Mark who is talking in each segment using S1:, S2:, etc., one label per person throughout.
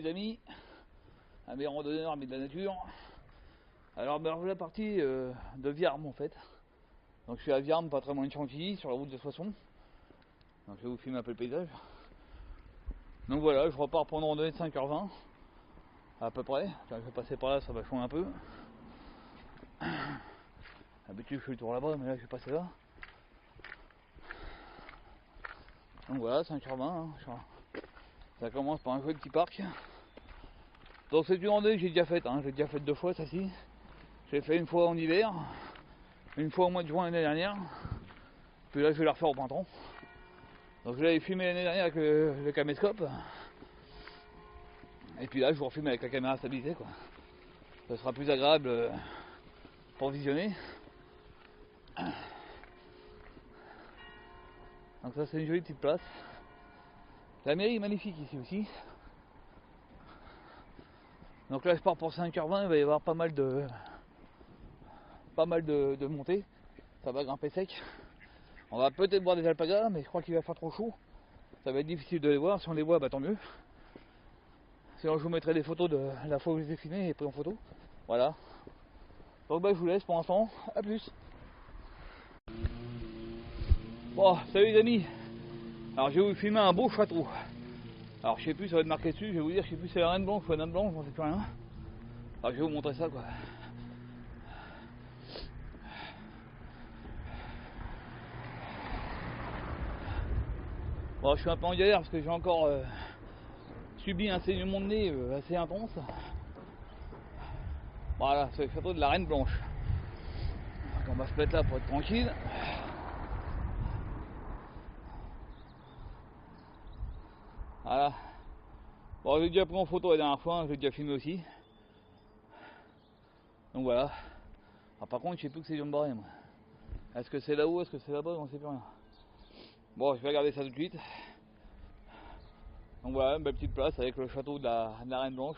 S1: les amis, à mes randonneurs, amis de la nature. Alors je la partie de Viarme en fait. Donc je suis à Viarme, pas très loin de Chantilly, sur la route de Soissons. Donc je vais vous filmer un peu le paysage. Donc voilà, je repars pour une randonnée de 5h20 à peu près. Quand je vais passer par là, ça va changer un peu. D'habitude je fais le tour là-bas, mais là je vais passer là. Donc voilà, 5h20, hein. Ça commence par un joli petit parc. Donc c'est une randonnée que j'ai déjà faite, hein. J'ai déjà fait 2 fois ça ci. J'ai fait une fois en hiver, une fois au mois de juin l'année dernière. Puis là je vais la refaire au printemps. Donc je l'avais filmé l'année dernière avec le caméscope. Et puis là je vous refilme avec la caméra stabilisée quoi. Ça sera plus agréable pour visionner. Donc ça c'est une jolie petite place. La mairie est magnifique ici aussi. Donc là je pars pour 5h20, il va y avoir pas mal de montées. Ça va grimper sec. On va peut-être voir des alpagas, mais je crois qu'il va faire trop chaud. Ça va être difficile de les voir. Si on les voit, bah tant mieux. Sinon je vous mettrai des photos de la fois où je les ai filmés et pris en photo. Voilà. Donc bah je vous laisse pour l'instant. A plus. Bon, salut les amis. Alors je vais vous filmer un beau château. Alors je sais plus, ça va être marqué dessus. Je vais vous dire, je sais plus si c'est la reine blanche ou la dame blanche, j'en sais plus rien. Alors je vais vous montrer ça quoi. Bon, je suis un peu en galère parce que j'ai encore subi un saignement de nez assez intense. Voilà, c'est le château de la Reine Blanche. Donc on va se mettre là pour être tranquille. Voilà. Bon, j'ai déjà pris en photo la dernière fois, hein, j'ai déjà filmé aussi. Donc voilà. Alors, par contre, je sais plus que c'est John Barré, moi. Est-ce que c'est là-haut, est-ce que c'est là-bas, on sait plus rien. Bon, je vais regarder ça tout de suite. Donc voilà, une belle petite place avec le château de la Reine Blanche.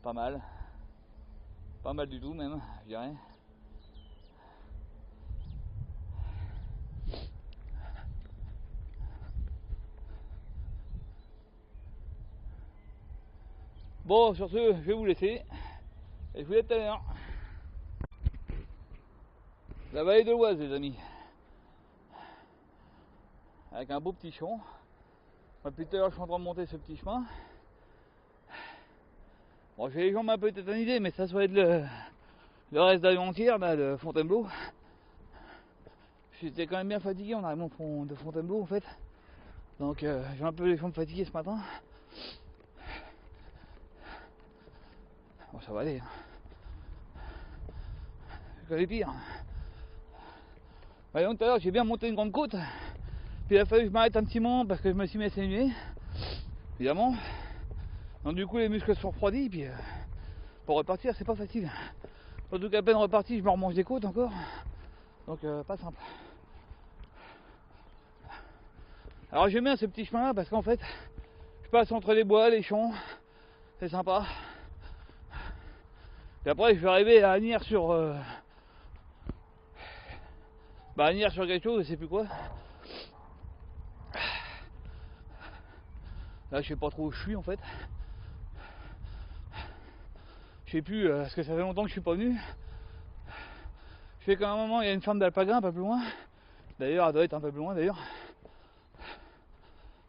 S1: Pas mal. Pas mal du tout même, je dirais. Bon, sur ce, je vais vous laisser. Et je vous dis à tout à l'heure. La vallée de l'Oise, les amis. Avec un beau petit champ. Depuis tout à l'heure, je suis en train de monter ce petit chemin. Bon, j'ai les jambes un peu tétanisées, mais ça doit être le reste d'Aventure, là, de Fontainebleau. J'étais quand même bien fatigué en arrivant de Fontainebleau en fait. Donc j'ai un peu les jambes fatiguées ce matin. Bon, ça va aller. Je connais pire. Bah, donc tout à l'heure j'ai bien monté une grande côte. Puis il a fallu que je m'arrête un petit moment parce que je me suis mis à saigner. Évidemment. Donc du coup les muscles sont refroidis. Puis pour repartir c'est pas facile. Surtout qu'à peine reparti je me remange des côtes encore. Donc pas simple. Alors j'aime bien ce petit chemin là parce qu'en fait je passe entre les bois, les champs. C'est sympa. Et après je vais arriver à Agnières sur Agnières sur quelque chose, je sais plus quoi. Là je sais pas trop où je suis en fait. Je sais plus parce que ça fait longtemps que je suis pas venu. Je sais qu'à un moment il y a une ferme d'alpaga un peu plus loin. D'ailleurs elle doit être un peu plus loin d'ailleurs.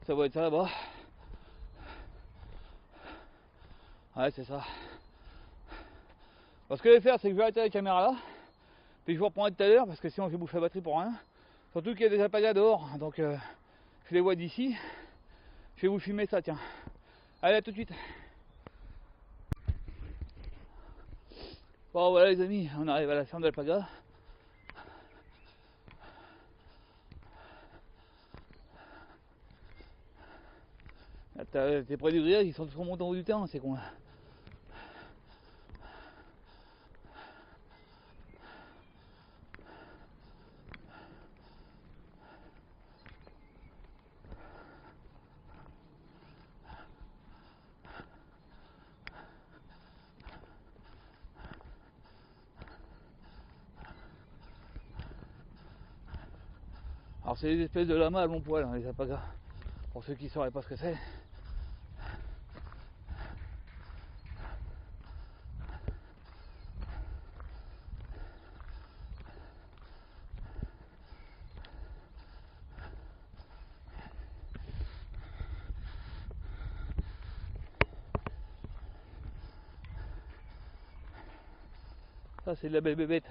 S1: Ça doit être ça là-bas. Ouais c'est ça. Ce que je vais faire c'est que je vais arrêter la caméra là. Puis je vous reprendrai tout à l'heure parce que sinon je vais bouffer la batterie pour rien. Surtout qu'il y a des alpagas dehors. Donc je les vois d'ici. Je vais vous filmer ça tiens. Allez à tout de suite. Bon voilà les amis, on arrive à la ferme d'alpaga. T'es près du grillage, ils sont tous remontés en haut du terrain, c'est con. Alors c'est des espèces de lamas à long poil, hein, les alpagas. Pour ceux qui ne sauraient pas ce que c'est. Ça c'est de la belle bébête.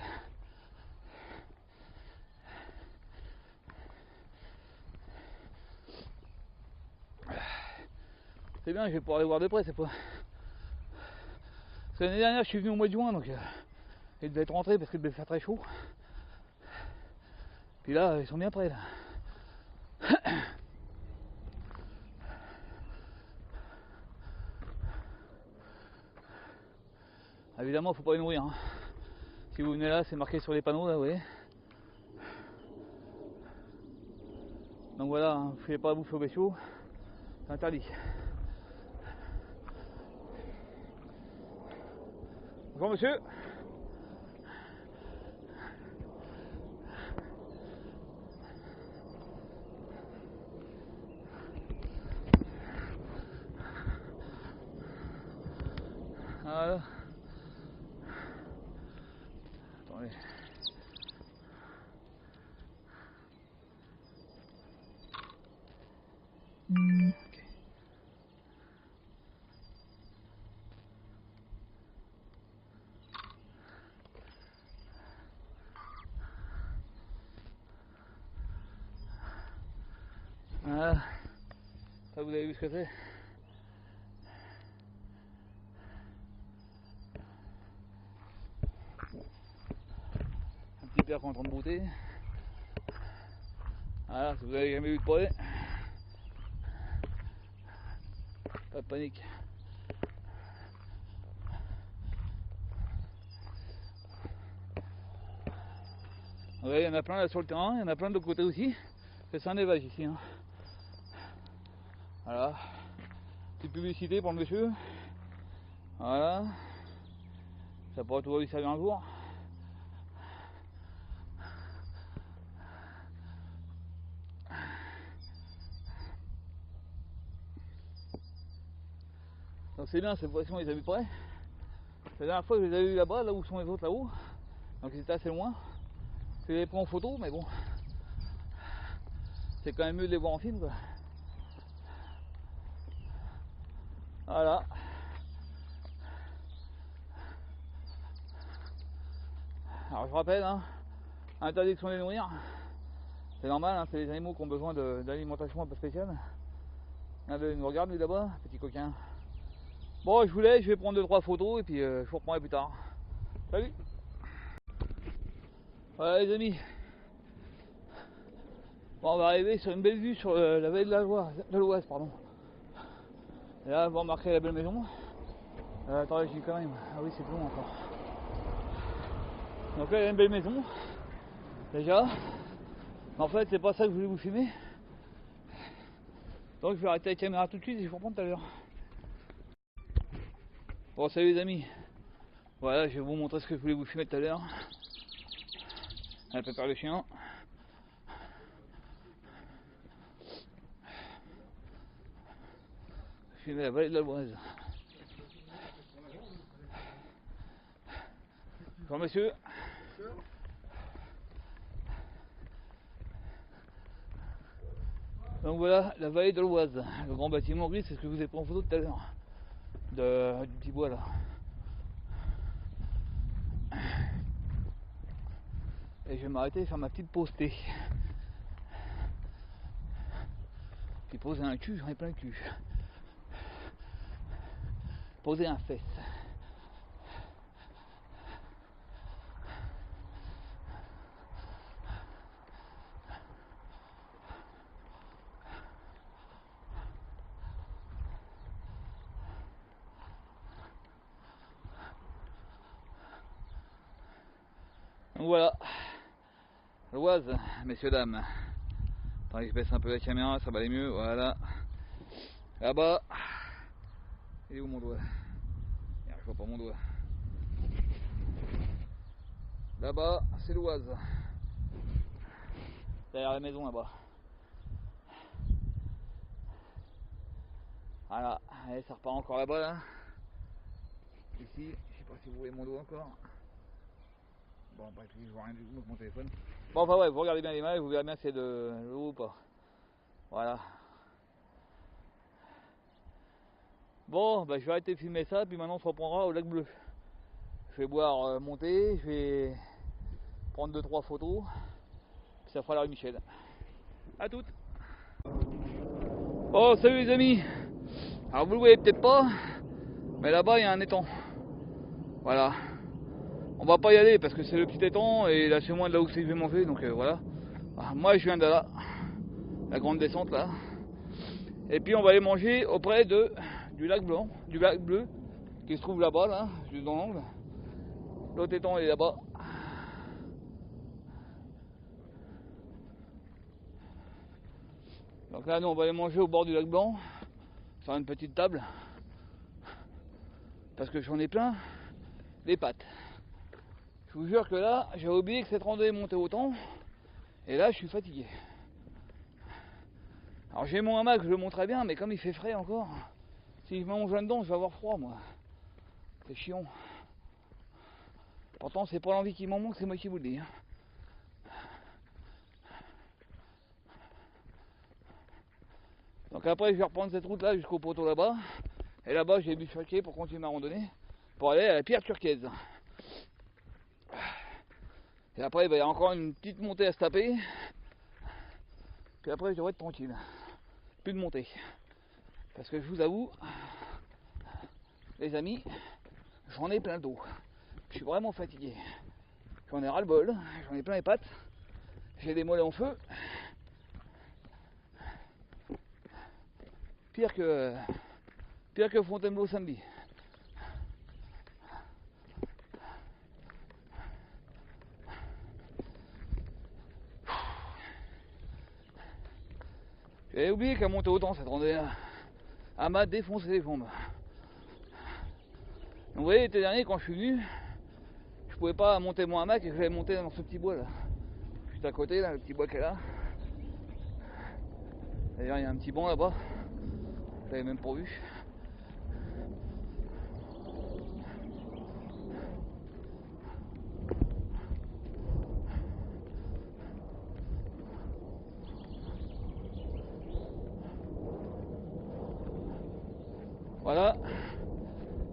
S1: C'est bien, je vais pouvoir les voir de près, c'est pas. Parce que l'année dernière je suis venu au mois de juin, donc ils devaient être rentrés parce qu'il devait faire très chaud. Puis là ils sont bien prêts là. Évidemment faut pas les nourrir hein. Si vous venez là c'est marqué sur les panneaux là vous voyez. Donc voilà, hein, vous ne faites pas à bouffer aux bestiaux, c'est interdit. Bonjour monsieur. Voilà. Attendez. Okay. Voilà. Ça vous avez vu ce que c'est? Un petit père qui est en train de brouter. Voilà, si vous avez jamais vu de projet, pas de panique. Ouais, il y en a plein là sur le terrain, il y en a plein de l'autre côté aussi. C'est un élevage ici. Hein. Voilà. Petite publicité pour le monsieur. Voilà. Ça pourra toujours lui servir un jour. Donc c'est bien, cette fois-ci on les a vus près. La dernière fois je les avais vus là-bas, là où sont les autres là-haut. Donc ils étaient assez loin. Je les ai pris en photo, mais bon. C'est quand même mieux de les voir en film quoi. Voilà. Alors je rappelle, hein, interdiction de les nourrir. C'est normal, hein, c'est les animaux qui ont besoin d'alimentation un peu spéciale. Il nous regarde lui là-bas, petit coquin. Bon, je vous laisse, je vais prendre 2-3 photos et puis je vous reprendrai plus tard. Salut. Voilà les amis. Bon, on va arriver sur une belle vue sur la vallée de l'Oise, pardon. Et là, vous remarquerez la belle maison. Attendez, j'ai quand même. Ah oui, c'est long encore. Donc là, il y a une belle maison. Déjà. Mais en fait, c'est pas ça que je voulais vous filmer. Donc je vais arrêter la caméra tout de suite et je vous reprends tout à l'heure. Bon, salut les amis. Voilà, je vais vous montrer ce que je voulais vous filmer tout à l'heure. Elle prépare le chien. Je vais à la vallée de l'Oise. Bonjour monsieur. Donc voilà, la vallée de l'Oise. Le grand bâtiment gris, c'est ce que je vous ai pris en photo tout à l'heure. Du petit bois là. Et je vais m'arrêter et faire ma petite pause thé. Puis poser un cul, j'en ai plein le cul. Poser un fesse. Donc voilà, l'Oise, messieurs, dames. Attendez que je baisse un peu la caméra, ça va aller mieux, voilà. Là-bas, il est où mon doigt? Je vois pas mon doigt. Là-bas, c'est l'Oise. Derrière la maison là-bas. Voilà, allez, ça repart encore là-bas là. Ici, je sais pas si vous voyez mon doigt encore. Bon, bref, je vois rien du tout avec mon téléphone. Bon, enfin ouais, vous regardez bien l'image, vous verrez bien si c'est de l'eau ou pas. Voilà. Bon, bah, je vais arrêter de filmer ça, puis maintenant on se reprendra au lac bleu. je vais boire monter, je vais prendre 2-3 photos, puis ça fera la rue Michel. A toutes. Oh salut les amis. Alors vous le voyez peut-être pas, mais là-bas il y a un étang. Voilà. On va pas y aller parce que c'est le petit étang et là c'est moins de là où je vais manger, donc voilà. Moi je viens de là, la grande descente là. Et puis on va aller manger auprès du lac blanc, du lac bleu, qui se trouve là-bas, là, juste dans l'angle. L'autre étang est là-bas. Donc là nous on va aller manger au bord du lac blanc, sur une petite table. Parce que j'en ai plein les pattes. Je vous jure que là, j'ai oublié que cette randonnée montait autant. Et là, je suis fatigué. Alors j'ai mon hamac, je le montre très bien, mais comme il fait frais encore, si je me mange là-dedans, je vais avoir froid, moi. C'est chiant. Pourtant, c'est pas l'envie qui m'en manque, c'est moi qui vous le dis. Donc après, je vais reprendre cette route-là jusqu'au poteau là-bas. Et là-bas, j'ai bifurqué pour continuer ma randonnée, pour aller à la pierre turquoise. Et après, il y a encore une petite montée à se taper. Puis après, je devrais être tranquille. Plus de montée. Parce que je vous avoue, les amis, j'en ai plein le dos. Je suis vraiment fatigué. J'en ai ras-le-bol, j'en ai plein les pattes. J'ai des mollets en feu. Pire que Fontainebleau samedi. J'avais oublié qu'à monter autant cette randonnée, elle m'a défoncé les jambes. Donc, vous voyez, l'été dernier, quand je suis venu, je pouvais pas monter mon hamac et je l'avais monté dans ce petit bois là. Juste à côté, là, le petit bois qu'il y a là. D'ailleurs, il y a un petit banc là-bas. Je l'avais même pas vu. Voilà,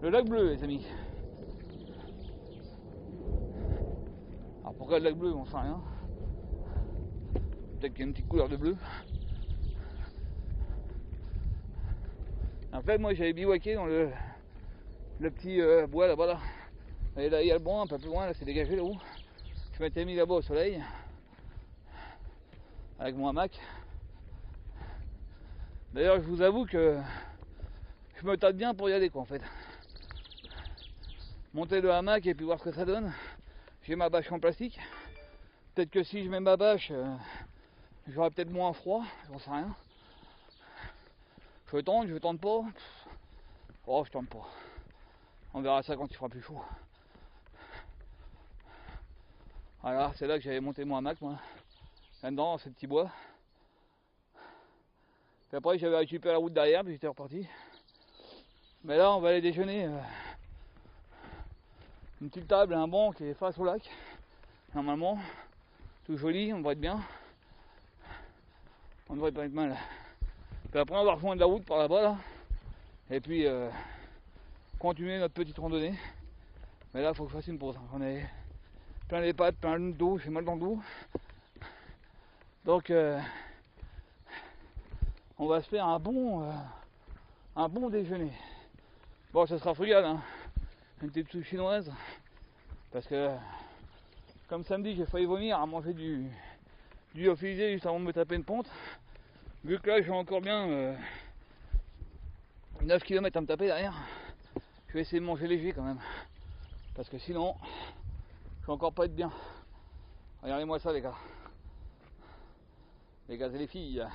S1: le lac bleu, les amis. Alors pourquoi le lac bleu, on sait rien. Peut-être qu'il y a une petite couleur de bleu. En fait, moi j'avais bivouaqué dans le petit bois là-bas là. Et là il y a le banc un peu plus loin, là c'est dégagé là-haut. Je m'étais mis là-bas au soleil avec mon hamac. D'ailleurs, je vous avoue que je me tâte bien pour y aller quoi en fait. Monter le hamac et puis voir ce que ça donne. J'ai ma bâche en plastique. Peut-être que si je mets ma bâche, j'aurai peut-être moins froid, j'en sais rien. Je tente pas. Oh, je tente pas. On verra ça quand il fera plus chaud. Voilà, c'est là que j'avais monté mon hamac moi. Là-dedans, dans ce petit bois. Puis après, j'avais récupéré la route derrière, puis j'étais reparti. Mais là, on va aller déjeuner. Une petite table et un banc qui est face au lac. Normalement, tout joli, on devrait être bien. On devrait pas être mal. Puis après, on va rejoindre la route par là-bas, là. Et puis, continuer notre petite randonnée. Mais là, il faut que je fasse une pause. J'en ai plein les pattes, plein le dos, j'ai mal dans le dos. Donc, on va se faire un bon déjeuner. Bon, ça sera frugal, hein. Une petite soupe chinoise. Parce que, comme samedi, j'ai failli vomir à manger du lyophilisé juste avant de me taper une pente. Vu que là, j'ai encore bien 9 km à me taper derrière, je vais essayer de manger léger quand même. Parce que sinon, je vais encore pas être bien. Regardez-moi ça, les gars. Les gars et les filles.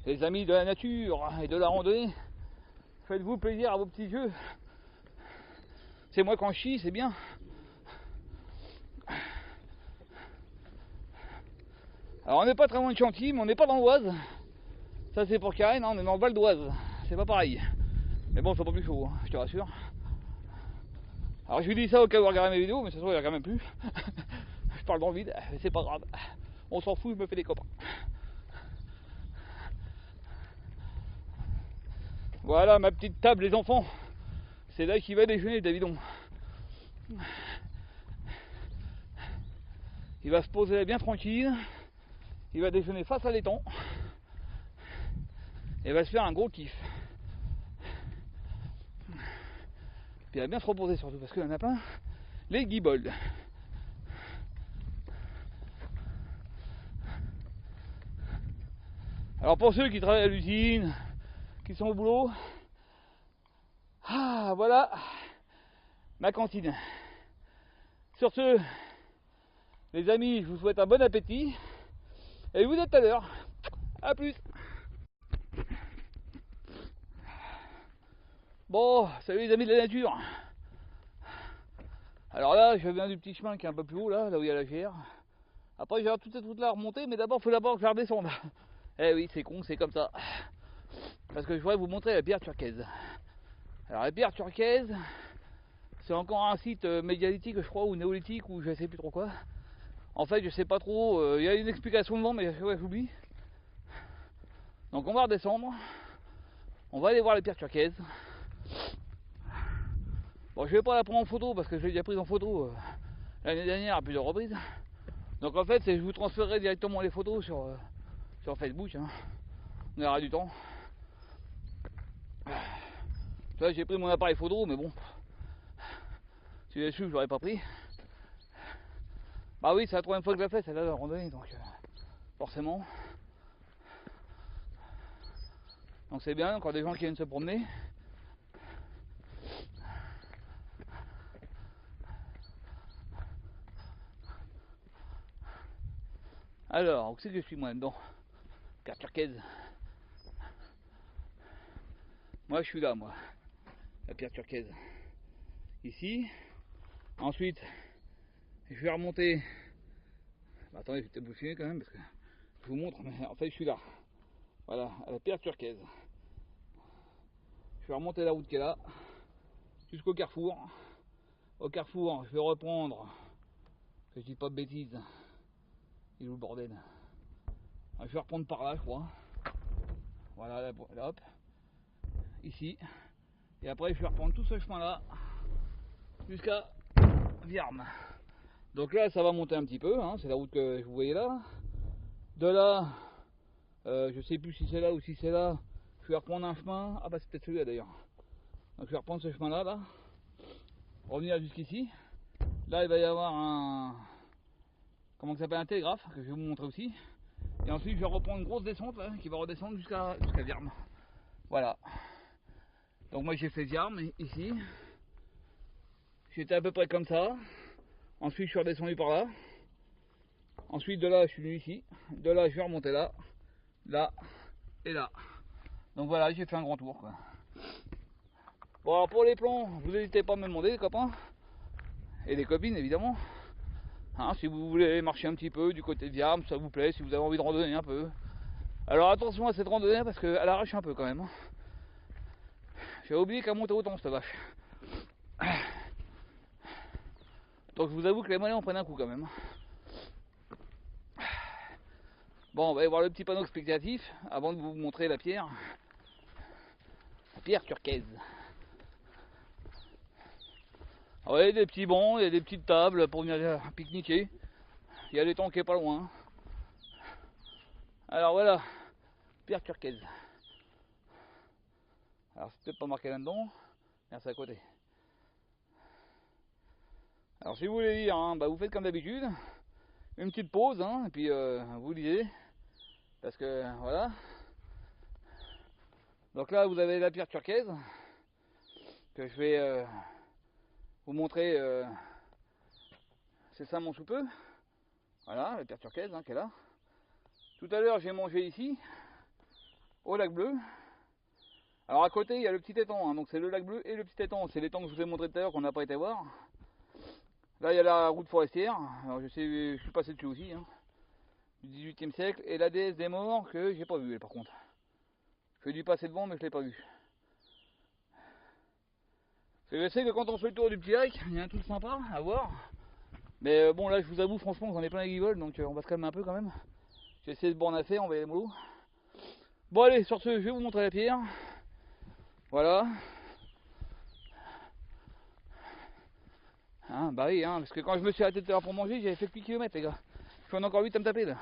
S1: Les amis de la nature et de la randonnée. Faites-vous plaisir à vos petits yeux. C'est moi quand je chie, c'est bien. Alors on n'est pas très loin de Chantilly, mais on n'est pas dans l'Oise. Ça c'est pour Karen, hein, on est dans le Val d'Oise. C'est pas pareil. Mais bon, c'est pas plus chaud, hein, je te rassure. Alors je lui dis ça au cas où il regarde mes vidéos, mais ça se trouve il regarde même plus. Je parle dans le vide, mais c'est pas grave. On s'en fout, je me fais des copains. Voilà ma petite table les enfants. C'est là qu'il va déjeuner Davidon. Il va se poser bien tranquille. Il va déjeuner face à l'étang. Et il va se faire un gros kiff. Puis il va bien se reposer surtout parce qu'il y en a plein. Les guibolles. Alors pour ceux qui travaillent à l'usine, qui sont au boulot, voilà ma cantine. Sur ce, les amis, je vous souhaite un bon appétit et je vous dis à tout à l'heure. A plus. Bon, salut les amis de la nature. Alors là, je viens du petit chemin qui est un peu plus haut, là où il y a la GR. Après, j'ai toute cette route là à remonter, mais d'abord, il faut d'abord que je redescende. Eh oui, c'est con, c'est comme ça. Parce que je voudrais vous montrer la pierre turquoise. Alors la pierre turquoise, c'est encore un site mégalithique, je crois, ou néolithique, ou je sais plus trop quoi. En fait, je sais pas trop, il y a une explication devant, mais ouais, j'oublie. Donc on va redescendre. On va aller voir la pierre turquoise. Bon, je vais pas la prendre en photo parce que je l'ai déjà prise en photo l'année dernière à plusieurs reprises. Donc en fait, je vous transférerai directement les photos sur Facebook. Hein. On aura du temps. Là, j'ai pris mon appareil photo, mais bon, si j'avais su, je l'aurais pas pris. Bah oui, c'est la troisième fois que je la fais, celle-là, de la randonnée, donc forcément. Donc c'est bien, encore des gens qui viennent se promener. Alors, où c'est que je suis moi dedans? Pierre turquoise. Moi je suis là, moi. La pierre turquoise. Ici. Ensuite, je vais remonter. Bah, attendez, je vais peut-être vous filmer quand même parce que je vous montre, mais en fait je suis là. Voilà, à la pierre turquoise. Je vais remonter la route qui est là. Jusqu'au carrefour. Au carrefour, je vais reprendre. Que je dis pas de bêtises. Il est où le bordel? Je vais reprendre par là, je crois. Voilà, là, hop. Ici. Et après, je vais reprendre tout ce chemin-là jusqu'à Viarme. Donc là, ça va monter un petit peu. Hein, c'est la route que vous voyez là. De là, je sais plus si c'est là ou si c'est là. Je vais reprendre un chemin. Ah bah c'est peut-être celui-là d'ailleurs. Donc je vais reprendre ce chemin-là, là. Revenir jusqu'ici. Là, il va y avoir un... Comment ça s'appelle, un télégraphe, que je vais vous montrer aussi. Et ensuite, je vais reprendre une grosse descente là, qui va redescendre jusqu'à Viarme. Voilà. Donc moi, j'ai fait Viarme ici. J'étais à peu près comme ça. Ensuite, je suis redescendu par là. Ensuite, de là, je suis venu ici. De là, je vais remonter là, là et là. Donc voilà, j'ai fait un grand tour, quoi. Bon, alors pour les plans, vous n'hésitez pas à me demander, les copains. Et les copines, évidemment. Hein, si vous voulez marcher un petit peu du côté de Viarme, ça vous plaît, si vous avez envie de randonner un peu. Alors attention à cette randonnée parce qu'elle arrache un peu quand même. J'ai oublié qu'elle montait autant cette vache. Donc je vous avoue que les mollets en prennent un coup quand même. Bon, on va aller voir le petit panneau explicatif avant de vous montrer la pierre. La pierre turquoise. Alors, il y a des petits bancs, il y a des petites tables pour venir pique-niquer. Il y a l'étang qui est pas loin. Alors voilà, pierre turquoise. Alors c'est peut-être pas marqué là-dedans, c'est à côté. Alors si vous voulez lire, hein, bah, vous faites comme d'habitude, une petite pause, hein, et puis vous lisez, parce que voilà. Donc là vous avez la pierre turquoise, que je vais vous montrer, c'est ça mon sous-peu. Voilà, la pierre turquoise hein, qui est là. Tout à l'heure j'ai mangé ici, au lac bleu. Alors à côté il y a le petit étang, hein, donc c'est le lac bleu et le petit étang, c'est l'étang que je vous ai montré tout à l'heure qu'on n'a pas été voir. Là il y a la route forestière, alors je suis passé dessus aussi, hein, du 18e siècle, et la déesse des morts que j'ai pas vue elle par contre. Je dû passer devant mais je l'ai pas vue. Je sais que quand on fait le tour du petit lac, il y a un truc sympa à voir. Mais bon là je vous avoue franchement j'en ai plein les guivolles donc on va se calmer un peu quand même. J'ai essayé de borne à faire, on va y aller mollo. Bon allez sur ce je vais vous montrer la pierre. Voilà. Hein, bah oui, hein, parce que quand je me suis arrêté tout à l'heure pour manger, j'avais fait 8 km les gars. J'en ai encore 8 à me taper là.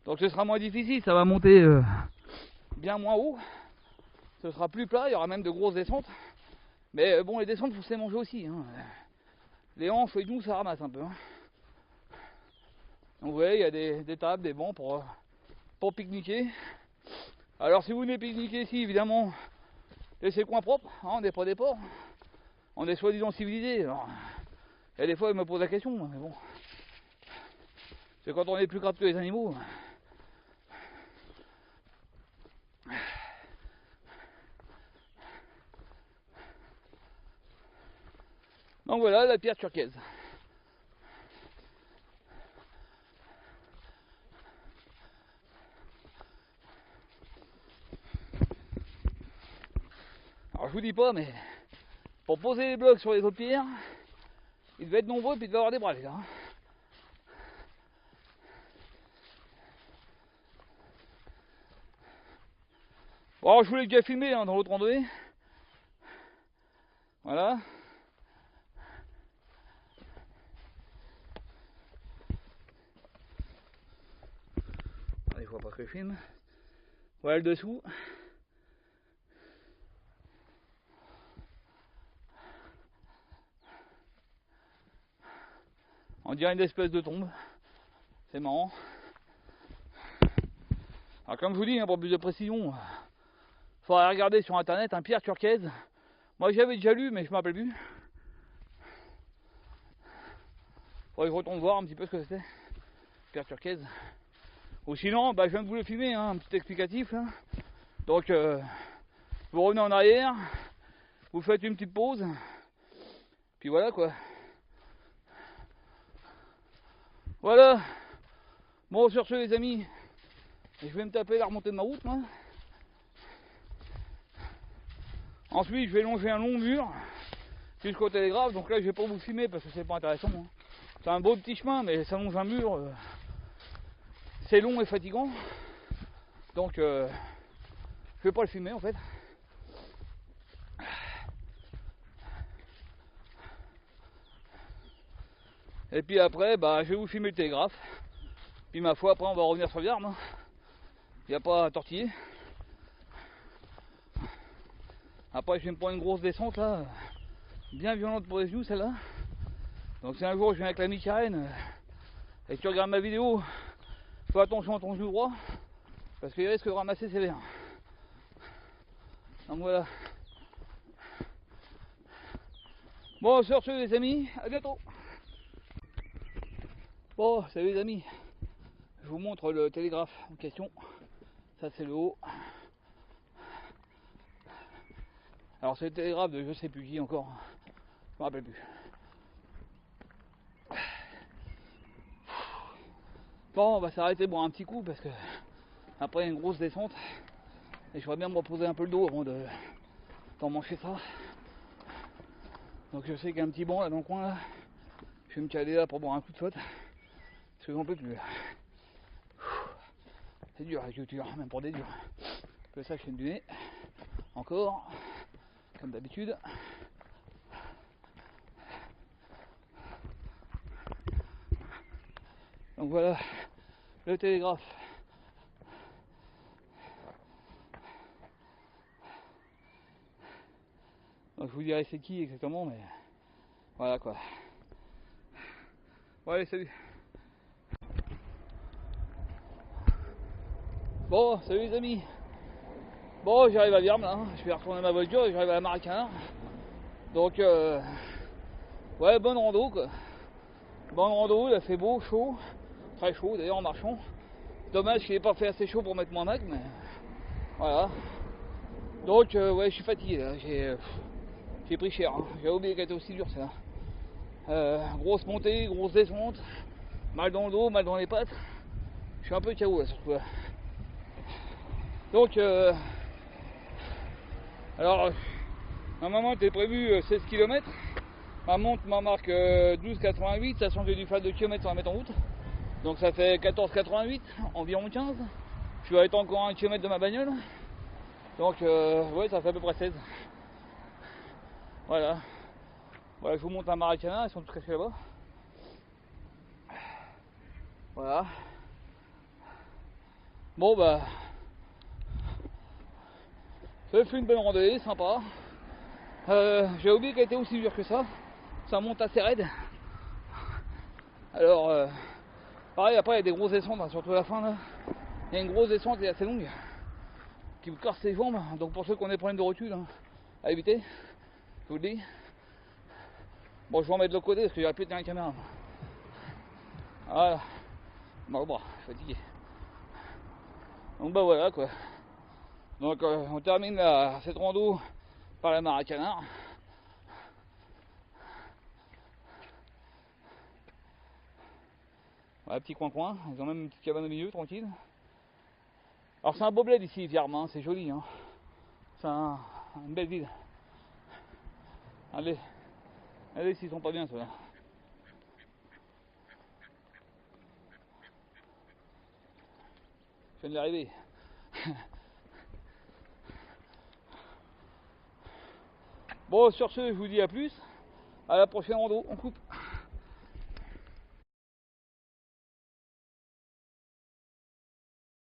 S1: Donc ce sera moins difficile, ça va monter bien moins haut. Ce sera plus plat, il y aura même de grosses descentes. Mais bon, les descentes, faut se les manger aussi. Hein. Les hanches, les genoux, ça ramasse un peu. Hein. Donc vous voyez, il y a des tables, des bancs pour pique-niquer. Alors si vous venez pique-niquer ici, évidemment, laissez le coin propre, hein, on n'est pas des porcs. On est soi-disant civilisés. Alors, il y a des fois, ils me posent la question, mais bon. C'est quand on est plus grave que les animaux. Donc voilà, la pierre turquoise. Alors je vous dis pas, mais pour poser les blocs sur les autres pierres, il devait être nombreux, puis il devait avoir des bras les gars. Bon, alors, je vous l'ai déjà filmé hein, dans l'autre randonnée. Voilà. Allez, je vois pas que je filme. Voilà le dessous. On dirait une espèce de tombe. C'est marrant. Alors comme je vous dis, hein, pour plus de précision, il faudrait regarder sur internet un pierre turquoise. Moi j'avais déjà lu mais je ne me rappelle plus. Faudrait que je retourne voir un petit peu ce que c'était. Pierre turquoise. Ou sinon, bah, je viens de vous le filmer, hein, un petit explicatif. Là. Donc vous revenez en arrière, vous faites une petite pause. Puis voilà quoi. Voilà. Bon sur ce les amis, je vais me taper la remontée de ma route moi. Ensuite je vais longer un long mur jusqu'au télégraphe, donc là je vais pas vous filmer parce que c'est pas intéressant. Hein. C'est un beau petit chemin mais ça longe un mur, c'est long et fatigant. Donc je vais pas le filmer en fait. Et puis après bah, je vais vous filmer le télégraphe. Puis ma foi après on va revenir sur Viarme. Il n'y a pas à tortiller. Après je vais me prendre une grosse descente là, bien violente pour les genoux celle-là. Donc si un jour je viens avec l'ami Karen et que tu regardes ma vidéo, fais attention à ton genou droit parce qu'il risque de ramasser sévère. Donc voilà. Bon sur ce les amis, à bientôt. Bon salut les amis, je vous montre le télégraphe en question. Ça c'est le haut. Alors c'est le télégraphe de je sais plus qui encore, je me rappelle plus. Bon on va s'arrêter boire un petit coup parce que après une grosse descente et je voudrais bien me reposer un peu le dos avant de manger ça. Donc je sais qu'il y a un petit banc là dans le coin là. Je vais me caler là pour boire un coup de flotte. Parce que j'en peux plus. C'est dur la culture, même pour des durs. Que ça je fais du nez. Encore. Comme d'habitude. Donc voilà le télégraphe. Donc je vous dirai c'est qui exactement, mais voilà quoi. Bon allez salut. Bon salut les amis. Bon j'arrive à Viarme là, hein. Je vais retourner ma voiture et j'arrive à la Maracanard. Donc ouais bonne rando quoi. Bonne rando, il a fait beau, chaud, très chaud d'ailleurs en marchant. Dommage qu'il n'ait pas fait assez chaud pour mettre mon mag, mais voilà. Donc ouais je suis fatigué là, j'ai pris cher, hein. J'ai oublié qu'elle était aussi dure ça. Grosse montée, grosse descente, mal dans le dos, mal dans les pattes. Je suis un peu KO là surtout là. Donc alors normalement était prévu 16 km. Ma montre m'a marque 12,88, sachant que j'ai dû faire 2 km sans la mettre en route. Donc ça fait 14,88, environ 15. Je vais être encore 1 km de ma bagnole. Donc ouais ça fait à peu près 16. Voilà. Voilà, je vous montre un marais canin, ils sont tous cachés là-bas. Voilà. Bon bah, ça fait une bonne randonnée, sympa. J'ai oublié qu'elle était aussi dure que ça. Ça monte assez raide. Alors, pareil, après il y a des grosses descentes, hein, surtout à la fin là. Il y a une grosse descente et assez longue qui vous casse les jambes. Donc pour ceux qui ont des problèmes de rotule, hein, à éviter, je vous le dis. Bon, je vais en mettre de l'autre côté parce que j'aurais pu tenir la caméra. Voilà. Bon, je suis fatigué. Donc bah voilà quoi. Donc on termine cette rando par la mare à canard. Voilà, petit coin-coin, ils ont même une petite cabane au milieu, tranquille. Alors c'est un beau bled ici, Viarme, hein, c'est joli. Hein. C'est une belle ville. Allez, allez s'ils sont pas bien ceux-là. Je viens d'arriver. Bon, sur ce, je vous dis à plus. À la prochaine rando, on coupe.